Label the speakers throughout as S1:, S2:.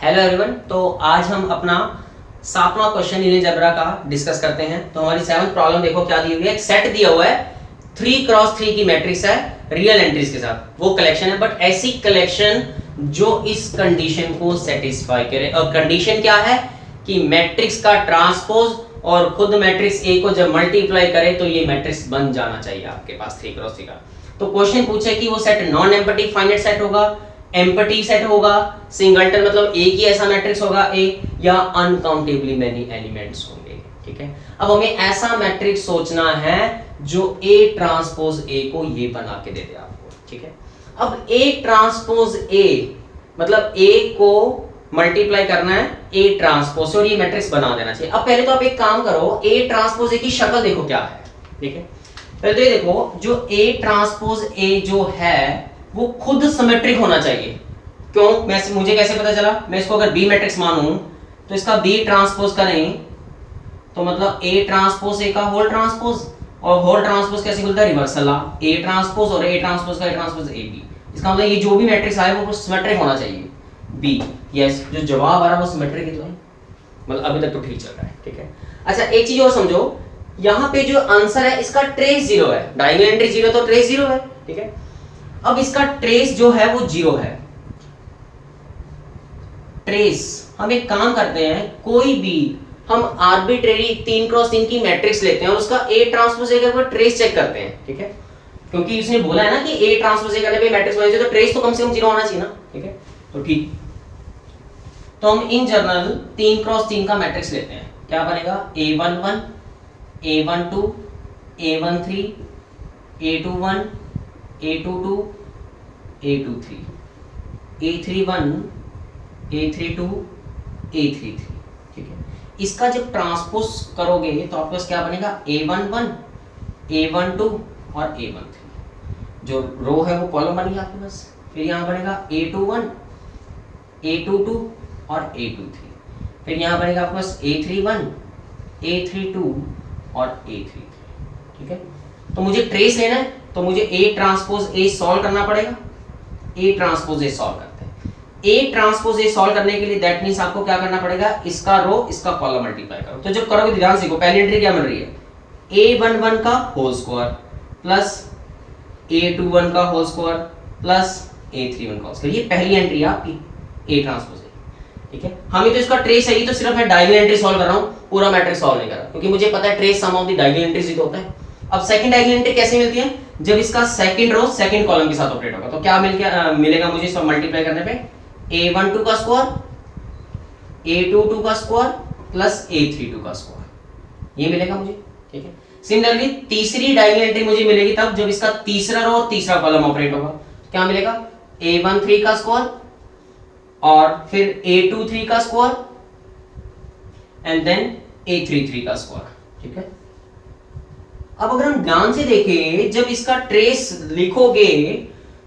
S1: Hello everyone. तो आज हम अपना 7वां क्वेश्चन लीनियर अलजेब्रा का डिस्कस करते हैं। तो हमारी 7th प्रॉब्लम देखो क्या दी हुई है। एक सेट दिया हुआ है 3x3 की मैट्रिक्स है रियल एंट्रीज के साथ, वो कलेक्शन है, बट ऐसी कलेक्शन जो इस कंडीशन को सेटिस्फाई करे। और कंडीशन क्या है कि मैट्रिक्स का ट्रांसपोज और खुद मैट्रिक्स ए को जब मल्टीप्लाई करे तो ये मैट्रिक्स बन जाना चाहिए आपके पास 3x3 का। तो क्वेश्चन पूछे कि वो set non empty finite set होगा, एम्पटी सेट होगा, सिंगलटन मतलब एक ही ऐसा मैट्रिक्स होगा ए, या अनकाउंटेबली मेनी एलिमेंट्स होंगे। ठीक है, अब हमें ऐसा मैट्रिक्स सोचना है जो ए ट्रांसपोज ए को ये बना के दे दे आपको। ठीक है, अब ए ट्रांसपोज ए मतलब ए को मल्टीप्लाई करना है ए ट्रांसपोज और ये मैट्रिक्स बना देना चाहिए। अब पहले तो आप एक काम करो, ए ट्रांसपोज ए की शक्ल देखो क्या है। ठीक है, पहले तो ये देखो जो ए ट्रांसपोज ए जो है वो खुद सिमेट्रिक होना चाहिए। क्यों, मुझे कैसे पता चला? मैं इसको अगर बी मैट्रिक्स मानूं तो इसका बी ट्रांसपोज करें तो मतलब ए ट्रांसपोज ए का होल ट्रांसपोज, और होल ट्रांसपोज कैसे बोलता है? रिवर्सल लॉ, ए ट्रांसपोज और ए ट्रांसपोज का ए ट्रांसपोज ए बी। इसका मतलब ये जो भी मैट्रिक्स आए वो सिमेट्रिक होना चाहिए बी। यस, जो जवाब आ रहा है वो सिमेट्रिक ही तो है, मतलब अभी तक तो ठीक चल रहा है। ठीक है, अच्छा एक चीज और समझो, यहाँ पे जो आंसर है इसका ट्रेस 0 है, डायगोनल एंट्री 0 तो ट्रेस 0 है। ठीक है, अब इसका ट्रेस जो है वो 0 है। ट्रेस हम एक काम करते हैं, कोई भी हम आर्बिट्रेरी 3x3 की मैट्रिक्स लेते हैं और उसका ए ट्रांसपोज ए का ट्रेस चेक करते हैं। ठीक है, क्योंकि उसने बोला है ना कि ए ट्रांसपोज ए करने पे मैट्रिक्स बनेगी तो ट्रेस तो कम से कम 0 होना चाहिए ना। ठीक है, तो ठीक, तो हम इन जनरल 3x3 का मैट्रिक्स लेते हैं। क्या बनेगा? a11 a12 a13 a21 a22 a23 a31 a32 a33। ठीक है, इसका जब ट्रांसपोज करोगे तो आपके पास क्या बनेगा? a11 a12 और a13, जो रो है वो कॉलम बनेगा आपके पास। फिर यहाँ बनेगा a21 a22 और a23, फिर यहाँ बनेगा आपके पास a31 a32 और a33। ठीक है, तो मुझे ट्रेस लेना है तो मुझे ए ट्रांसपोज ए सॉल्व करना पड़ेगा। ए ट्रांसपोज ए सॉल्व करते हैं। ए ट्रांसपोज ए सॉल्व करने के लिए दैट मींस आपको क्या करना पड़ेगा? इसका रो इसका कॉलम मल्टीप्लाई करो। तो जब करोगे ध्यान से, पहली एंट्री क्या बन रही है? a11 का होल स्क्वायर प्लस a21 का होल स्क्वायर प्लस a31 का होल स्क्वायर, ये पहली एंट्री है आपकी ए ट्रांसपोज ए। ठीक है, हमें तो इसका ट्रेस है, तो सिर्फ मैं डायगोनल एंट्री सॉल्व कर रहा हूं, पूरा मैट्रिक्स सॉल्व नहीं कर रहा, क्योंकि मुझे पता है trace sum of the diagonal entries ही तो होता है। अब सेकंड डायगोनल एंट्री कैसे मिलती है? जब इसका सेकंड रो सेकंड कॉलम के साथ ऑपरेट होगा। तो क्या मिलेगा मुझे इसको मल्टीप्लाई करने पे? a12 का स्क्वायर a22 का स्क्वायर प्लस a32 का स्क्वायर, ये मिलेगा मुझे। ठीक है, सिमिलरली तीसरी डायगोनल एंट्री मुझे मिलेगी तब जब इसका तीसरा रो और तीसरा कॉलम ऑपरेट होगा। क्या मिलेगा? a13 का स्क्वायर और फिर a23 का स्क्वायर एंड देन a33 का स्क्वायर। ठीक है, अब अगर हम ध्यान से देखें, जब इसका ट्रेस लिखोगे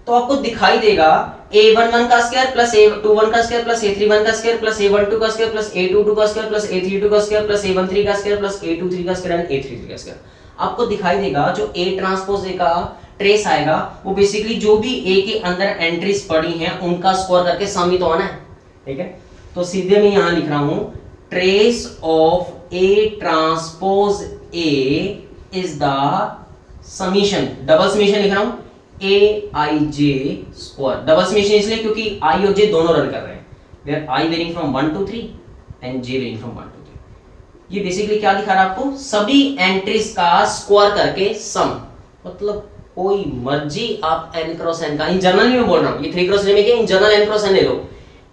S1: तो आपको दिखाई देगा a11 का स्क्वायर प्लस a21 का स्क्वायर प्लस a31 का स्क्वायर प्लस a12 का स्क्वायर प्लस a22 का स्क्वायर प्लस a32 का स्क्वायर प्लस a13 का स्क्वायर प्लस a23 का स्क्वायर एंड a33 का स्क्वायर। आपको दिखाई देगा जो a ट्रांसपोज a का ट्रेस आएगा वो बेसिकली जो भी a के अंदर एंट्रीज पड़ी हैं उनका स्क्वायर करके सम ही तो आना है। ठीक है, तो सीधे मैं यहां लिख रहा हूं trace of a transpose a is the summation, double summation लिख रहा हूं, aij स्क्वायर। डबल समीशन इसलिए क्योंकि i और j दोनों रन कर रहे हैं, where i varying from 1 to 3 and j varying from 1 to 3। ये बेसिकली क्या दिखा रहा है आपको? सभी एंट्रीज का स्क्वायर करके सम, मतलब कोई मर्जी आप n क्रॉस n का, इन जनरल में बोल रहा हूं, ये 3x3 में क्या, in general n cross n ले लो।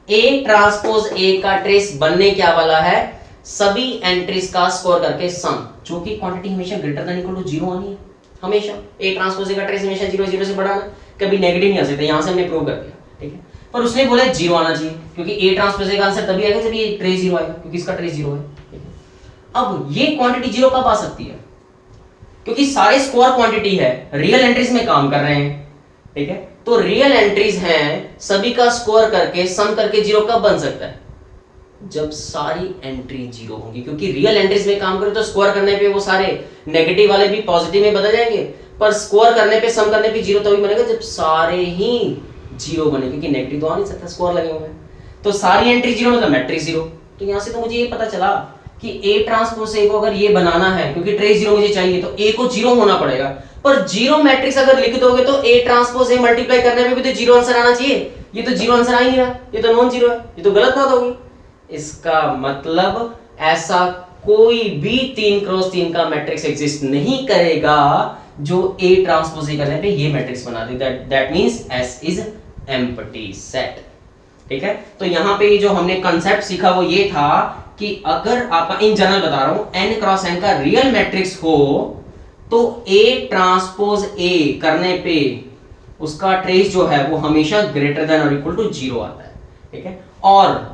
S1: a ट्रांसपोज a का ट्रेस बनने क्या वाला है? सभी एंट्रीज का स्कोर करके सम, जो कि क्वांटिटी हमेशा ग्रेटर देन इक्वल टू 0 आनी है। हमेशा ए ट्रांसपोज ए का ट्रेस हमेशा 0 से बड़ा आना, कभी नेगेटिव नहीं आ सकता। यहां से हमने प्रूव कर दिया। ठीक है, पर उसने बोला 0 आना चाहिए, क्योंकि ए ट्रांसपोज ए का आंसर तभी आएगा जब ये ट्रेस 0 आएगा, क्योंकि इसका ट्रेस 0 है। ठीक है, अब ये क्वांटिटी 0 कब आ सकती है? क्योंकि सारे स्क्वायर क्वांटिटी है, रियल एंट्रीज में काम कर रहे हैं। ठीक है, तो रियल एंट्रीज हैं, सभी का स्क्वायर करके सम करके 0 कब बन सकता है? जब सारी एंट्री 0 होंगी, क्योंकि रियल एंट्रीज में काम करें तो स्क्वायर करने पे वो सारे नेगेटिव वाले भी पॉजिटिव में बदल जाएंगे, पर स्क्वायर करने पे सम करने पे 0 तभी बनेगा जब सारे ही 0 बने, क्योंकि नेगेटिव तो आ नहीं सकता, स्क्वायर लगे हुए हैं। तो सारी एंट्री जीरो मतलब मैट्रिक्स जीरो। तो यहां से तो मुझे ये पता चला कि ए ट्रांसपोज ए को अगर ये बनाना है, क्योंकि ट्रेस जीरो मुझे चाहिए, तो ए को जीरो होना पड़ेगा। पर जीरो मैट्रिक्स अगर लिख दोगे तो ए ट्रांसपोज ए मल्टीप्लाई करने में भी तो जीरो आंसर आना चाहिए। ये तो जीरो आंसर आ ही नहीं रहा, ये तो नॉन जीरो है, ये तो गलत बात होगी। इसका मतलब ऐसा कोई भी 3 क्रॉस 3 का मैट्रिक्स एग्जिस्ट नहीं करेगा जो ए ट्रांसपोज ए करने पे ये मैट्रिक्स बना दे। That means S is empty set. ठीक है, तो यहां पे जो हमने कांसेप्ट सीखा वो ये था कि अगर आपका इन जनरल बता रहा हूं n क्रॉस n का रियल मैट्रिक्स हो तो A ट्रांसपोज A करने पे उसका ट्रेस जो है वो हमेशा ग्रेटर देन और इक्वल टू जीरो आता है। ठीक है, और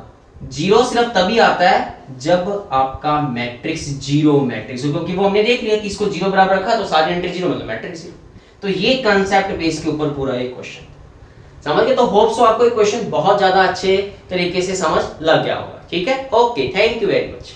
S1: जीरो सिर्फ तभी आता है जब आपका मैट्रिक्स जीरो मैट्रिक्स हो, क्योंकि वो हमने देख लिया कि इसको जीरो बराबर रखा तो सारी एंट्री जीरो मतलब मैट्रिक्स जीरो। तो ये कांसेप्ट बेस के ऊपर पूरा एक क्वेश्चन समझ गए। तो होप सो आपको ये क्वेश्चन बहुत ज्यादा अच्छे तरीके से समझ लग गया होगा। ठीक है, okay, thank you very much.